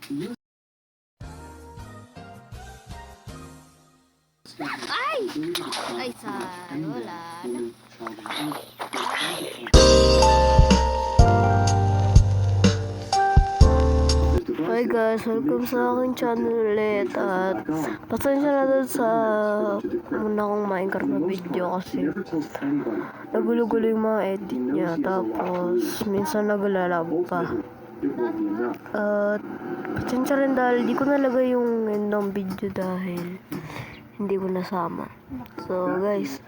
Ay! Ay, wala na. Hi guys, welcome sa aking channel ulit. At pasensya na dun sa muna kong Minecraft na video kasi nagulo-gulo yung mga edit niya. Tapos minsan naglalab pa. At pasensya rin dahil di ko nalagay yung end ng video dahil hindi ko nasama. So guys,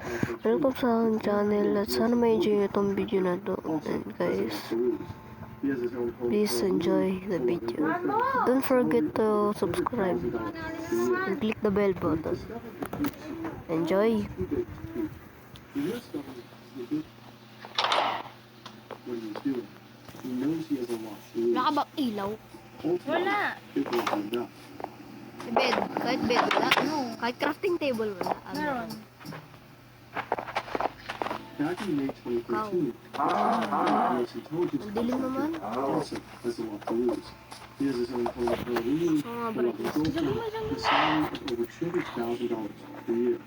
welcome sa aking channel at sana ma-enjoy nyo itong video na to. And guys, please enjoy the video. Don't forget to subscribe and click the bell button. Enjoy! Wala ka bang ilaw? Wala. Bed, kahit bed wala. Ano? Kahit crafting table wala. Meron. Back in May 2013, Ang dilim naman. Dawson has a lot to lose. He has his own home for a room, Mga a brightness. girlfriend, a salary of over $200,000 per year.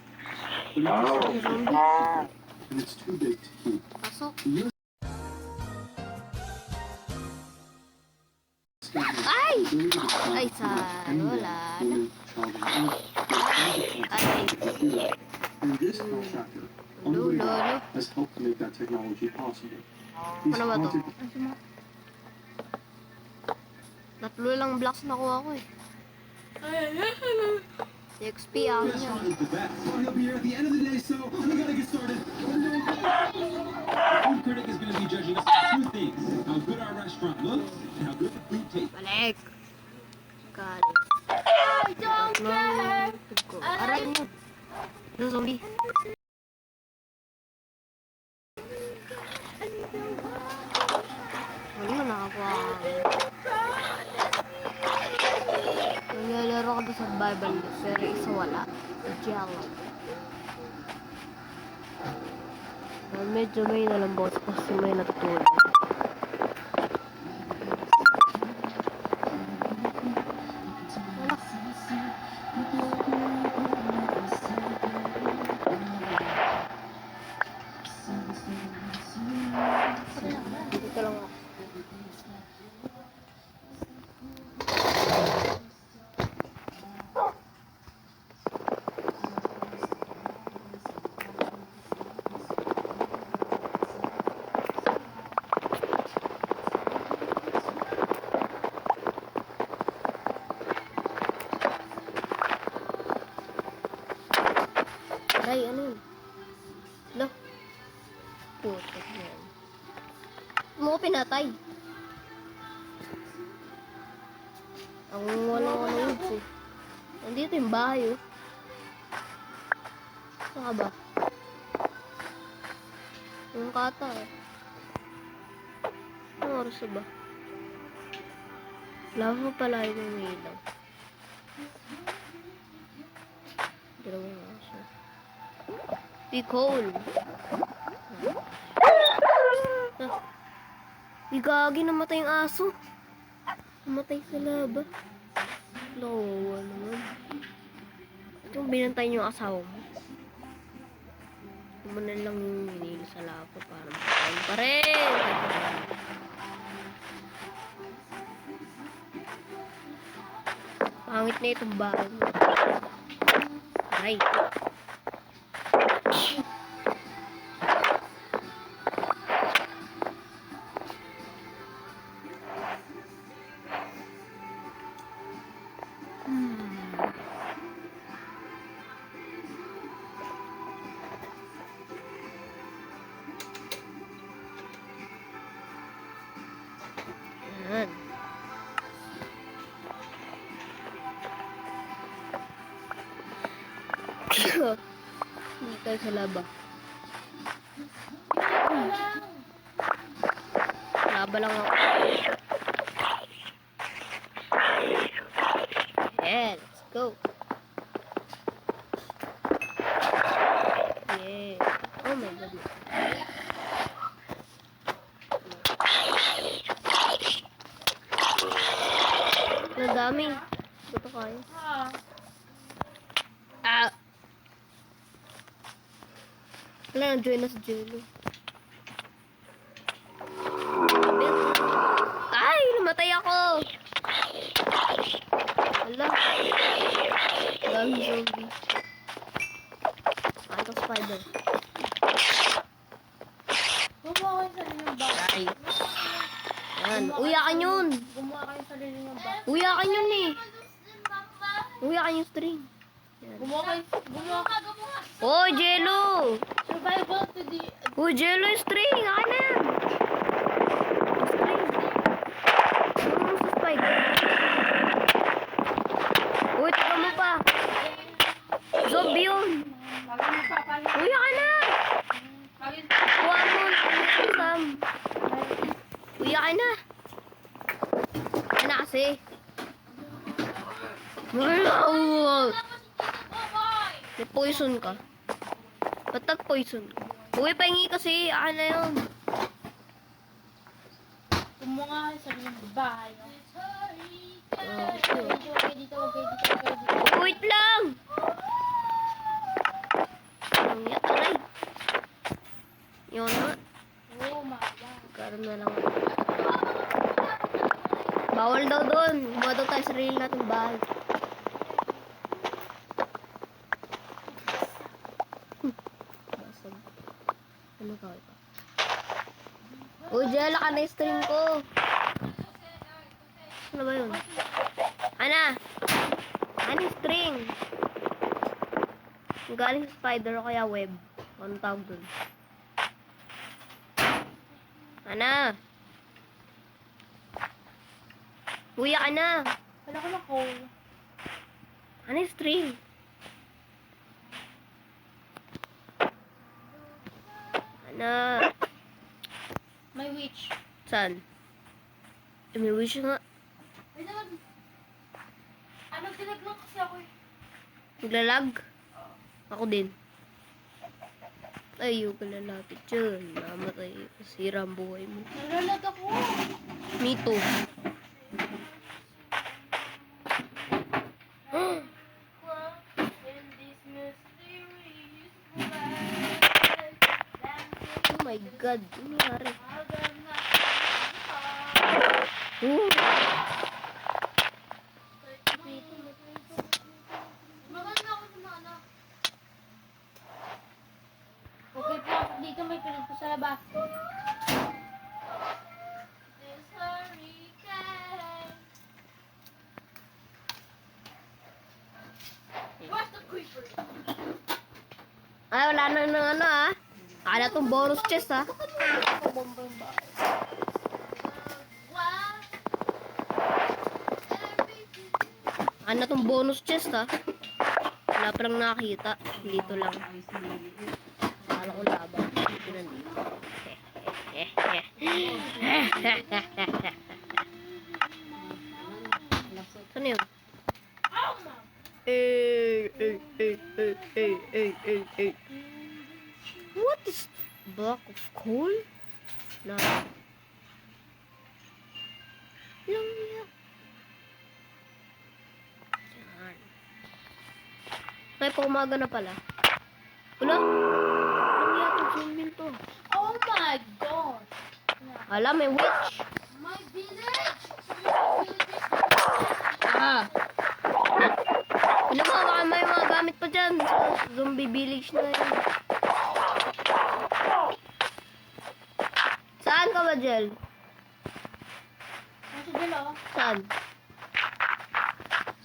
But he just and it's too big to keep. Pasok. The US Ay! ability to Ay, track wala na. women, child and youth Ay, and this contractor lolo. has helped to make that technology possible. He's Ano ba to? haunted Tatlo lang blocks nakuha ko eh. XP ako niya. the best. Well, he'll be here at the end of the day, so we gotta get started. Food critic is gonna be judging us on two things: how good our restaurant looks and how good the food tastes. Balik. Galit. I don't care. Aray mo. Ano zombie? Ano mo nakakuha ka? Naglalaro ka sa survival pero isa wala. Jello. Medyo may nalambot kasi may natutulog. Dito lang ako. Aray, ano yun? Lo. Putik yan. Mo ko pinatay. Ang walang ano yun eh. Nandito yung bahay oh. Saan ka ba? Yung kata eh. Anong oras na ba? Lava pala yung ilaw. Dalawang oras na. Di coal. Gagi, namatay yung aso. Namatay sa laba. Lawa naman. Ito binantay yung asawa mo. Tumanan lang yung hinili sa laba para makakain pa rin. Pangit na itong bahay mo. Ay. Yan. Hindi tayo sa laba. Laba lang ako. Yeah, let's go. Yeah. Oh my goodness. Ang dami. Ito kaya. Ah. Ah! Wala, na-join na si Jello. Ay! Namatay ako! Wala. Dami zombie. Ito spider. Gumawa kayo sa inyong bahay. Ay. Yan. Uyakan yun! Gumawa kayo sa inyong bahay. Uyakan yun eh! Uyakan yung string. Gumawa kayo. Gumawa ka. Oh, Jello! Survival to the... Oh, Jello yung string! Akin na yan! String. Ano mo sa spider? Uy, taga mo pa! Zombie yun! Uyakan na! Kuha mo! Sam! Uyakan na! Ano kasi? May poison ka. Ba't nag-poison ka? Uy, pahingi kasi. Akin na yun. Gumawa kayo sa inyong bahay. Okay. Huwag kayo dito, huwag kayo dito, huwag kayo dito. Wait lang! Ang aray. Yun na. Oh my God. Karoon na lang. Bawal daw doon. Gumawa daw tayo sa sarili natin bahay. Basag. Ano ka ito? Uy, Jella ka na yung stream ko. Ano ba yun? Ana! Ano yung string? Galing sa spider o kaya web. Ano tawag dun? Ana! Uya ka na! Wala ko ng coal. Ano yung string? Ana! May witch. Saan? May wish nga. Ay naman. Ano, tinaglang kasi ako eh. Naglalag? Ako din. Ay, huwag ka lalapit dyan. Namatay. Sira ang buhay mo. Nalalag ako. Me too. Oh my God. Ano nangyari? Maganda ako sa mga anak. Okay po, dito may pinig po sa labas. Where's the creeper? Ay, wala na ng ano ah. Akala tong bonus chest ah. Bomba yung bahay. Wow. Ano tong bonus chest ah. Wala pa lang nakakita. Dito lang. Akala ko laban. Dito nandito. Saan yun? What is block of coal? Na. Lang yan. Yan. Kaya pa umaga na pala. Wala. Lang yata zombie to. Oh my God. Alam, may witch. My village. Ah. Ano ba? Baka may mga gamit pa dyan. Sa zombie village na yun. Saan ka ba, Jel? Nasa dala. Saan?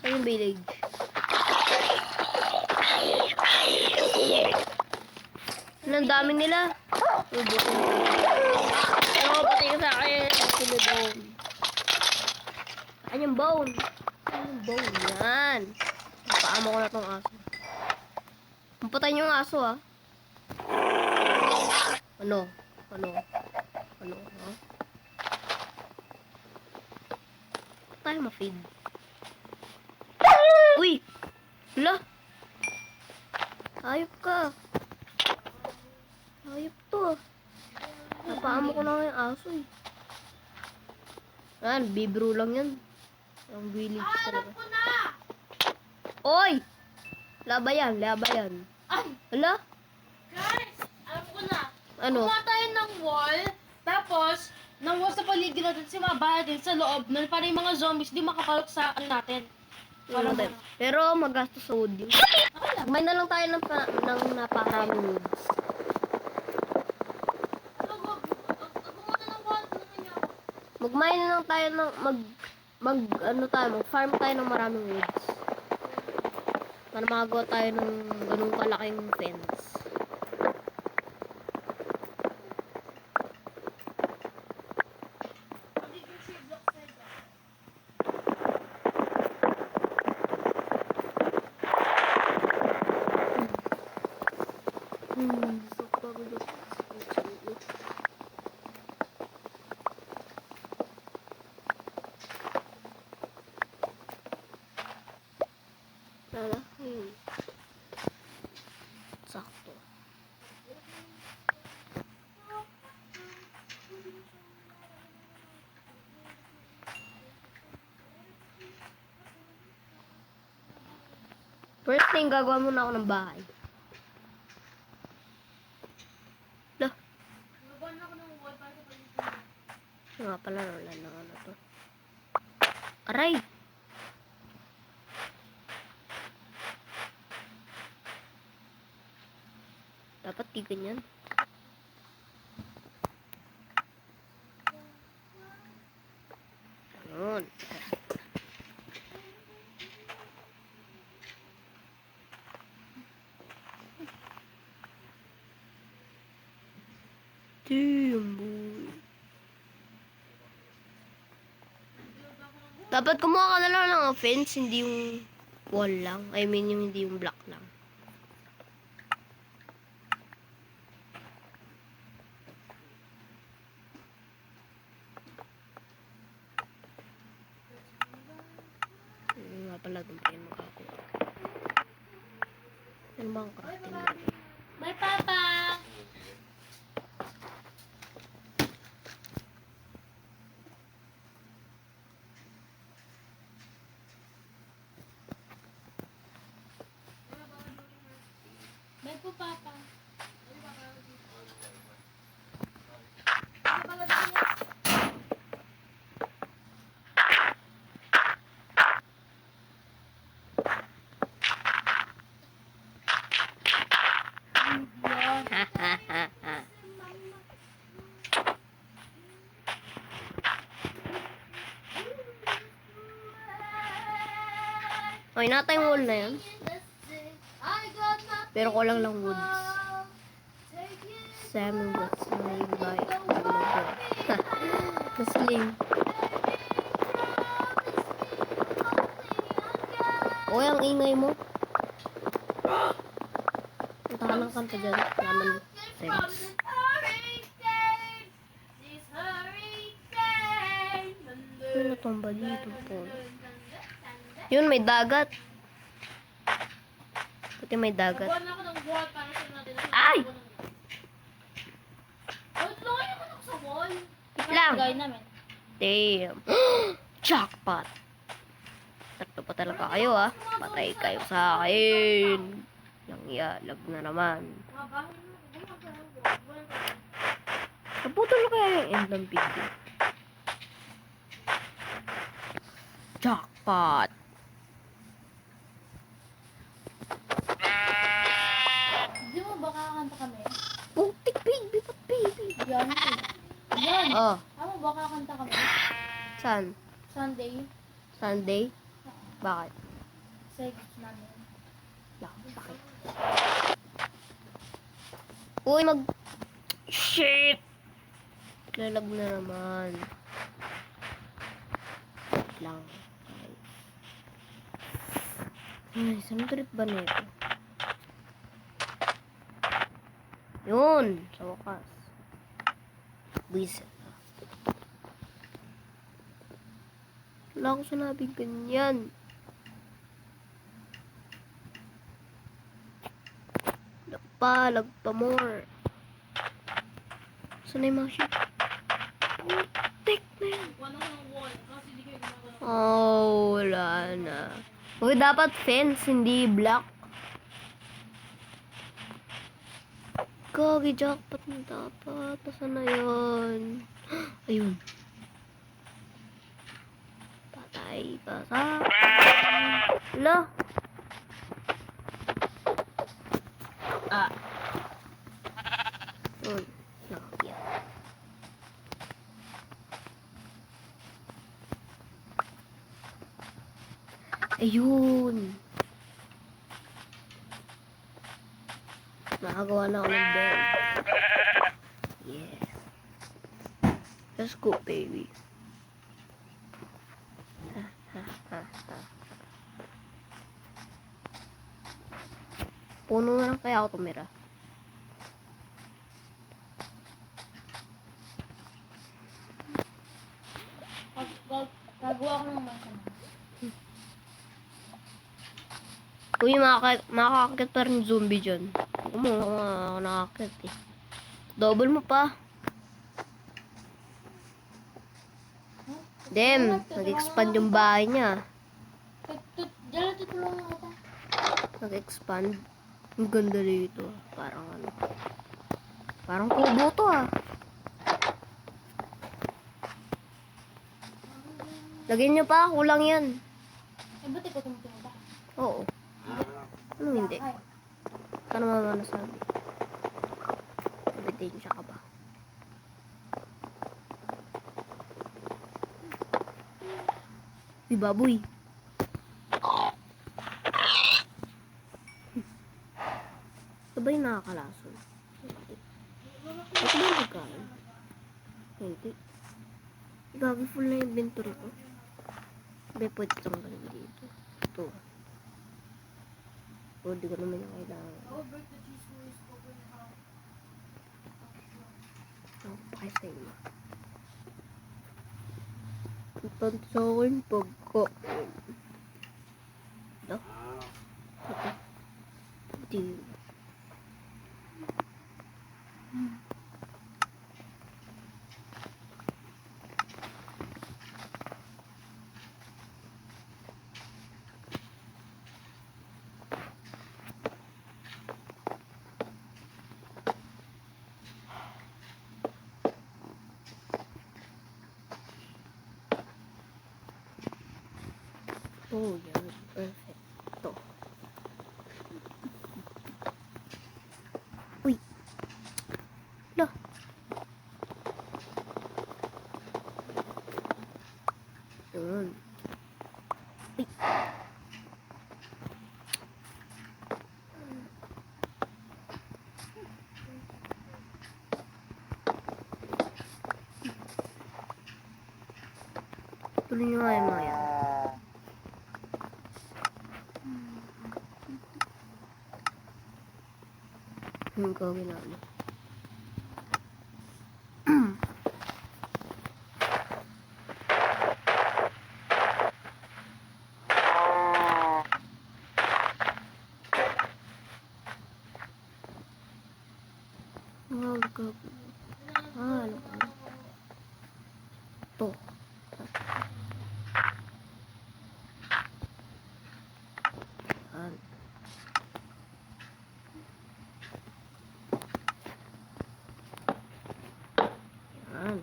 Saan yung village? Ang dami nila. Ubusin ko. Ano, pati ka sa akin. Sino bone? Saan yung bone? Saan yung bone? Yan. Paamo ko na tong aso. Pampatay niyo yung aso ah. Ano? Ano? Ano? Ha? Tayo ma-feed. Uy! Hala! Hayop ka. Hayop to. Napaamo ko na nga yung aso eh. Yan, bibro lang yan. Ang village Alam talaga. ko na! Oy! Laba yan, laba yan. Ay! Hala? Guys! Alam ko na. Ano? Kuha tayo ng wall, tapos, ng wall sa paligid natin, si mga natin sa loob, na para yung mga zombies di makapalok sa ano natin. Wala din. Pero magastos sa wood yun. Okay lang. Kumain na lang tayo ng napakaraming woods. Pumunta ng wall, ano niya ako? Magmine na lang tayo ng mag-farm tayo ng maraming woods. Para makagawa tayo ng ganung kalaking fence. Magiging seedlock sa'yo. So pagod ako. Lala, sakto. First thing, gagawa muna ako ng bahay. Lah, Gagawa na ako ng wall para sa paligid natin. nga pala, wala na ano to. Aray! Dapat di ganyan. Ganun. Damn, boy. Dapat kumuha ka na lang ng fence, hindi yung wall lang. I mean, yung hindi yung block lang. Nga pala, doon pa yun makakuha. Ano ba ang crafting natin? Bye, Papa! Bye po, Papa. Okay, nata yung wall na yan. Pero kulang lang woods. Salmon woods na yung bike. Nasling. Uy, ang ingay mo. Punta ka ng kanta dyan. Naman. Thanks. Ano natumba dito po? Yun, may dagat. Pati may dagat. Gawa na ako ng wall para sa natin. Ay! Lagay naman ako sa wall. Lang. Lagay namin. Damn. Jackpot. Tatlo pa talaga kayo, ah. Patay kayo sa akin. Nangyalag na naman. Naputol na kaya yung end ng video. Jackpot. Di mo ba kakanta kami? Putik, baby, pat baby. Yan. Yan. Oh, Tama ba kakanta kami? saan? Sunday. Sunday? Bakit? Sa gusto namin. Bakit? Uy, Shit! Lalag na naman. Wait lang. Ay, saan trip ba nito? Yun! Sa wakas. Buisit na. Wala ko sinabing ganyan. Lagpa more. Saan na yung mga shit? Putik na yan. Gawa na ako ng wall. Kasi di kayo gumagawa. Oh, wala na. Uy, dapat fence, hindi block. Gagi, jackpot na dapat. Nasaan na yun? Ayun. Patay ka sa... Wala. Ah. Yun. Nakakaya. Ayun. Nakagawa na ako ng bell. Yeah. Let's go, baby. Puno na lang kaya ako tumira. Gagawa ko ng masama. Uy, makakakit pa rin zombie dyan. Ako mo, ako nakakit eh. Double mo pa. Dem, nag-expand yung bahay niya. Diyan tutulungan kita. Nag-expand. Ang ganda dito. Parang ano. Parang kubo to ah. Lagyan nyo pa, kulang yan. Eh, ba't ikaw tumutulong ba? Oo. Ano hindi? Paano naman nasabi? Ebidensya ka ba? Uy, baboy. Ito ba yung nakakalason? Hindi. Ito ba yung pagkain? Hindi. Gagi full na yung inventory ko. Hindi, pwede itong galing dito. Ito. O, di ko naman yung kailangan. Ako pa kayo sa inyo. Ito sa akin pagkain. Ito. Ito. Ito. Oh, yan. Perfect. Ito. Uy. Lah. Yun. Uy. Tuloy nyo nga yung mga yan. Yung gawin namin. Wow, gawin. Alam ko na. Ito. Yan. Yan.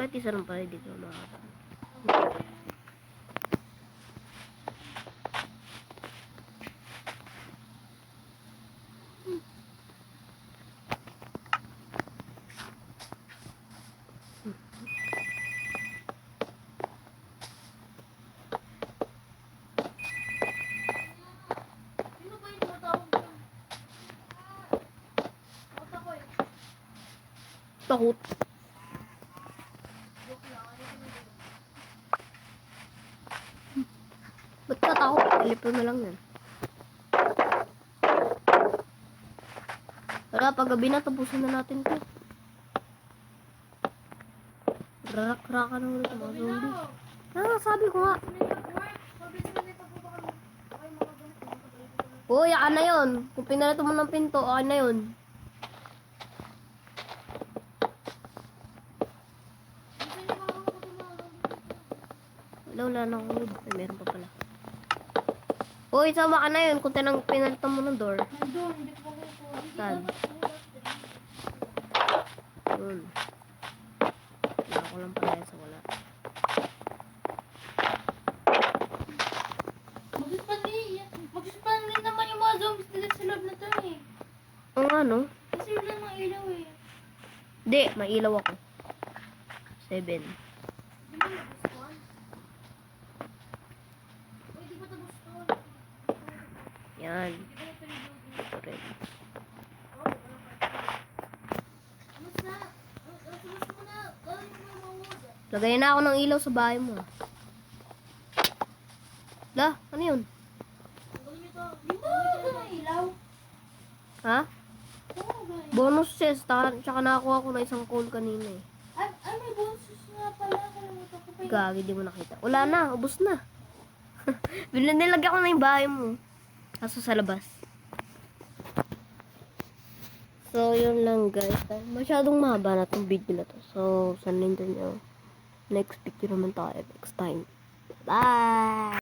Kahit isa lang pala dito makakata. Sino ba yung tumatawag dyan? Basta ko eh. Takot. Ba't ka takot? Kalip na lang yan. Tara, paggabi na, tapusin na natin to. Rarak-raka na ulit ang mga zombie. Sabi ko nga. Uy, akin na yun. Kung pinalito mo ng pinto, akin na yun. Wala na akong wood. Ay, meron pa pala. Uy, sama ka na yun kung pinalito mo ng door. Nandun, hindi ko makukuha. Saan? Yun. Wala ko lang pala yan sa wala. Mag-expand rin naman yung mga zombies nila sa loob na to eh. Ang ano? Kasi yun lang ang ilaw eh. Di, may ilaw ako. 7. Di ba nag-spawn? Uy, di ba tapos to? Yan. Di ba napalibog? Ito rin. Mas na. Mas mo na. Gawin mo na mawag. Lagay na ako ng ilaw sa bahay mo. La, ano yun? Gawin nyo to. Di ba ang ilaw? Ha? Oo, gawin. Bonus chest. Tsaka nakakuha ko na isang coal kanina eh. Ay, may bonus nga pala. Kalimutan ko pa yun. Gagi, di mo nakita. Wala na, ubos na. Nilagyan ko na yung bahay mo. Kaso sa labas. So, yun lang guys. Masyadong mahaba na itong video na to. So, sanin nyo. Next video naman tayo next time. Bye!